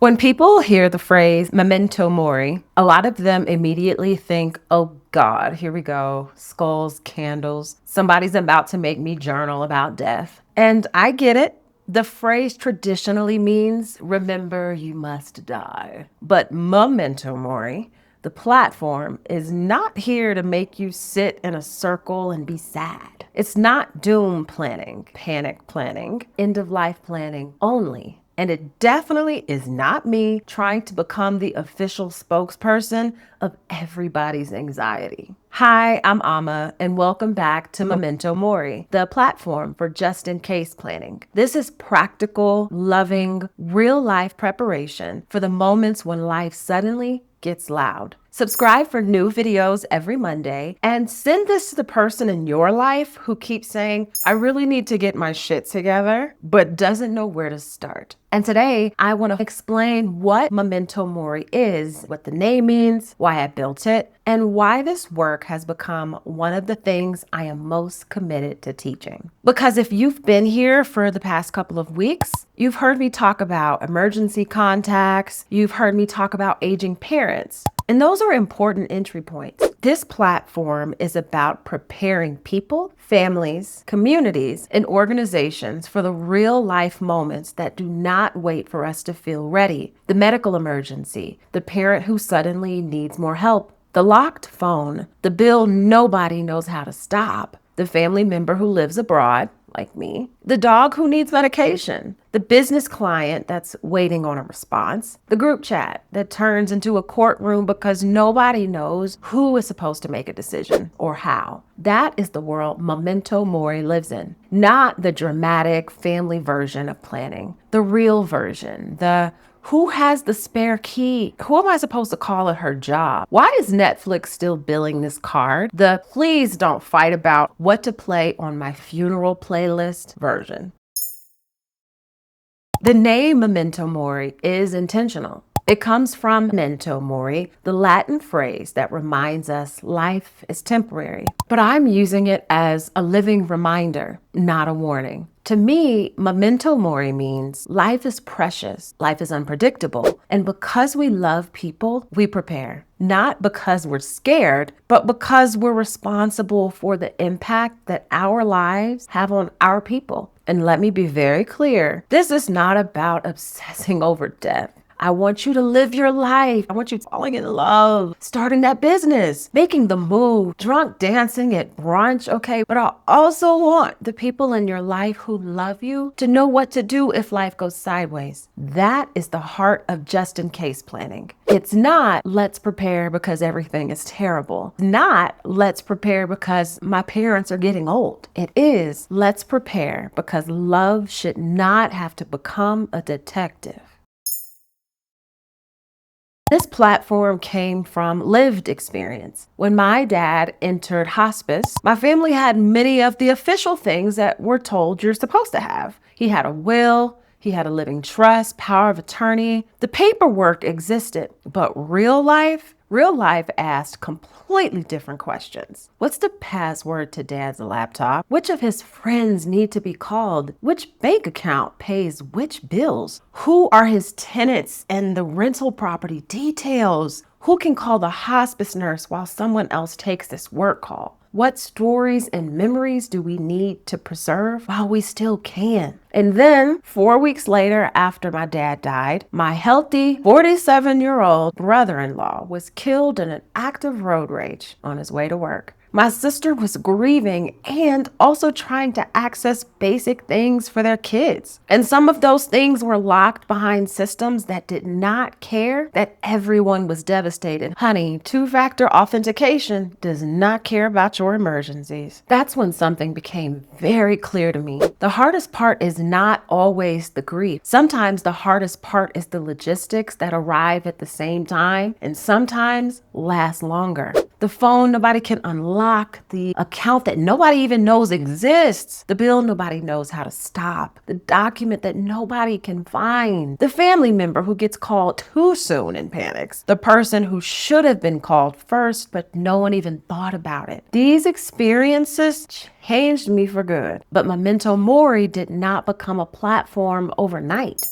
When people hear the phrase Mōmento Mori, a lot of them immediately think, oh God, here we go. Skulls, candles. Somebody's about to make me journal about death. And I get it. The phrase traditionally means remember you must die. But Mōmento Mori, the platform, is not here to make you sit in a circle and be sad. It's not doom planning, panic planning, end of life planning only. And it definitely is not me trying to become the official spokesperson of everybody's anxiety. Hi, I'm Amma, and welcome back to Mōmento Mori, the platform for just-in-case planning. This is practical, loving, real-life preparation for the moments when life suddenly gets loud. Subscribe for new videos every Monday and send this to the person in your life who keeps saying, I really need to get my shit together, but doesn't know where to start. And today I want to explain what Mōmento Mori is, what the name means, why I built it, and why this work has become one of the things I am most committed to teaching. Because if you've been here for the past couple of weeks, you've heard me talk about emergency contacts, you've heard me talk about aging parents, and those are important entry points. This platform is about preparing people, families, communities, and organizations for the real life moments that do not wait for us to feel ready. The medical emergency, the parent who suddenly needs more help, the locked phone, the bill nobody knows how to stop, the family member who lives abroad, like me, the dog who needs medication, the business client that's waiting on a response, the group chat that turns into a courtroom because nobody knows who is supposed to make a decision or how. That is the world Mōmento Mori lives in, not the dramatic family version of planning, the real version, the who has the spare key? Who am I supposed to call at her job? Why is Netflix still billing this card? The please don't fight about what to play on my funeral playlist version. The name Mōmento Mori is intentional. It comes from Mōmento Mori, the Latin phrase that reminds us life is temporary. But I'm using it as a living reminder, not a warning. To me, Mōmento Mori means life is precious, life is unpredictable, and because we love people, we prepare. Not because we're scared, but because we're responsible for the impact that our lives have on our people. And let me be very clear, this is not about obsessing over death. I want you to live your life. I want you falling in love, starting that business, making the move, drunk dancing at brunch, okay? But I also want the people in your life who love you to know what to do if life goes sideways. That is the heart of just-in-case planning. It's not, let's prepare because everything is terrible. Not, let's prepare because my parents are getting old. It is, let's prepare because love should not have to become a detective. This platform came from lived experience. When my dad entered hospice, my family had many of the official things that we're told you're supposed to have. He had a will, he had a living trust, power of attorney. The paperwork existed, but real life asked completely different questions. What's the password to Dad's laptop? Which of his friends need to be called? Which bank account pays which bills? Who are his tenants and the rental property details? Who can call the hospice nurse while someone else takes this work call? What stories and memories do we need to preserve while we still can? And then 4 weeks later, after my dad died, my healthy 47-year-old brother-in-law was killed in an act of road rage on his way to work. My sister was grieving and also trying to access basic things for their kids. And some of those things were locked behind systems that did not care that everyone was devastated. Honey, two-factor authentication does not care about your emergencies. That's when something became very clear to me. The hardest part is not always the grief. Sometimes the hardest part is the logistics that arrive at the same time and sometimes last longer. The phone nobody can unlock, the account that nobody even knows exists, the bill nobody knows how to stop, the document that nobody can find, the family member who gets called too soon and panics, the person who should have been called first but no one even thought about it. These experiences changed me for good, but Mōmento Mori did not become a platform overnight.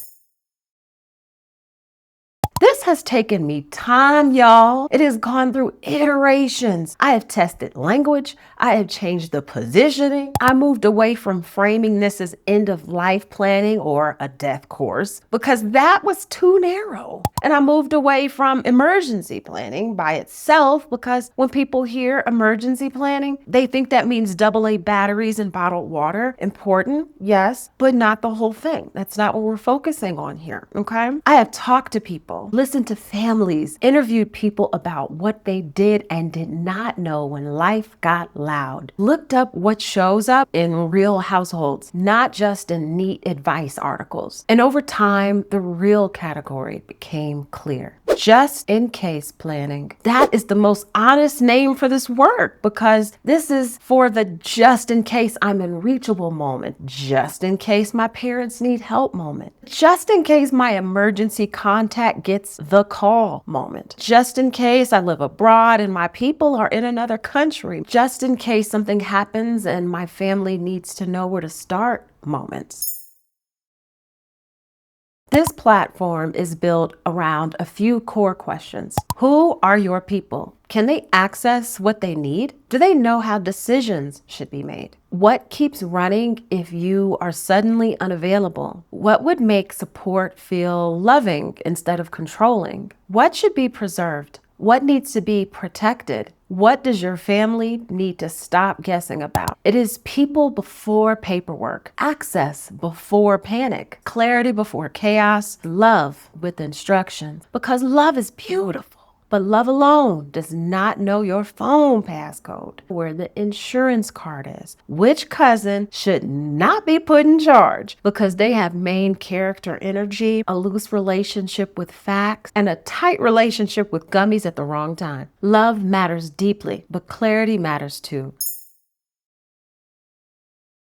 has taken me time, y'all. It has gone through iterations. I have tested language. I have changed the positioning. I moved away from framing this as end of life planning or a death course because that was too narrow. And I moved away from emergency planning by itself because when people hear emergency planning, they think that means AA batteries and bottled water. Important, yes, but not the whole thing. That's not what we're focusing on here, okay? I have talked to people, listened to families, interviewed people about what they did and did not know when life got loud. Looked up what shows up in real households, not just in neat advice articles. And over time, the real category became clear. Just in case planning. That is the most honest name for this work because this is for the just in case I'm unreachable moment, just in case my parents need help moment, just in case my emergency contact gets the call moment, just in case I live abroad and my people are in another country, just in case something happens and my family needs to know where to start moments. This platform is built around a few core questions. Who are your people? Can they access what they need? Do they know how decisions should be made? What keeps running if you are suddenly unavailable? What would make support feel loving instead of controlling? What should be preserved? What needs to be protected? What does your family need to stop guessing about? It is people before paperwork, access before panic, clarity before chaos, love with instructions, because love is beautiful. But love alone does not know your phone passcode, where the insurance card is, which cousin should not be put in charge because they have main character energy, a loose relationship with facts, and a tight relationship with gummies at the wrong time. Love matters deeply, but clarity matters too.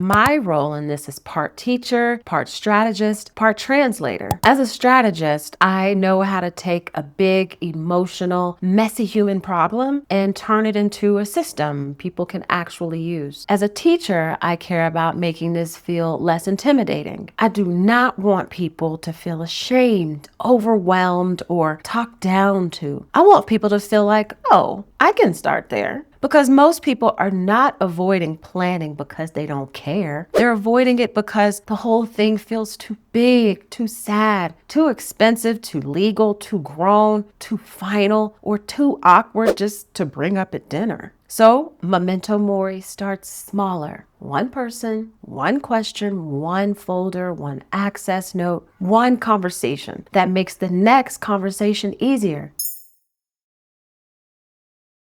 My role in this is part teacher, part strategist, part translator. As a strategist, I know how to take a big, emotional, messy human problem and turn it into a system people can actually use. As a teacher, I care about making this feel less intimidating. I do not want people to feel ashamed, overwhelmed, or talked down to. I want people to feel like, oh, I can start there. Because most people are not avoiding planning because they don't care. They're avoiding it because the whole thing feels too big, too sad, too expensive, too legal, too grown, too final, or too awkward just to bring up at dinner. So Mōmento Mori starts smaller. One person, one question, one folder, one access note, one conversation that makes the next conversation easier.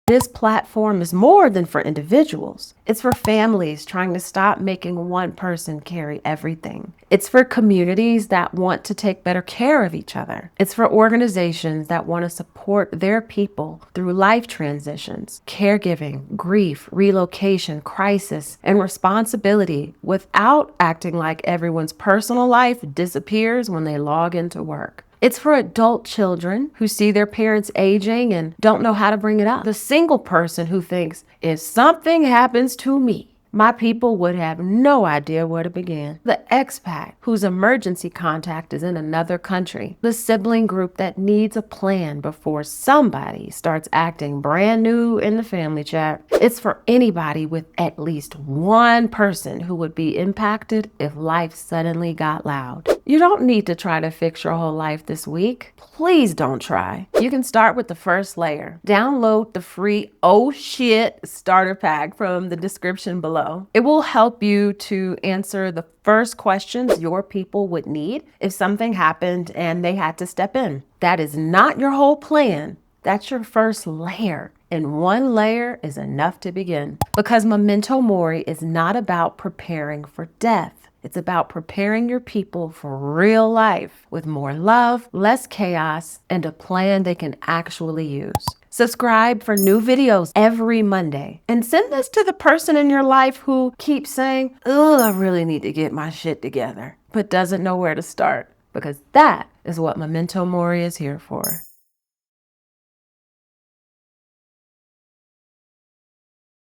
This platform is more than for individuals. It's for families trying to stop making one person carry everything. It's for communities that want to take better care of each other. It's for organizations that want to support their people through life transitions, caregiving, grief, relocation, crisis, and responsibility without acting like everyone's personal life disappears when they log into work. It's for adult children who see their parents aging and don't know how to bring it up. The single person who thinks, if something happens to me, my people would have no idea where to begin. The expat whose emergency contact is in another country. The sibling group that needs a plan before somebody starts acting brand new in the family chat. It's for anybody with at least one person who would be impacted if life suddenly got loud. You don't need to try to fix your whole life this week. Please don't try. You can start with the first layer. Download the free Oh Shit starter pack from the description below. It will help you to answer the first questions your people would need if something happened and they had to step in. That is not your whole plan. That's your first layer. And one layer is enough to begin. Because Mōmento Mori is not about preparing for death. It's about preparing your people for real life with more love, less chaos, and a plan they can actually use. Subscribe for new videos every Monday. And send this to the person in your life who keeps saying, "Oh, I really need to get my shit together," but doesn't know where to start. Because that is what Mōmento Mori is here for.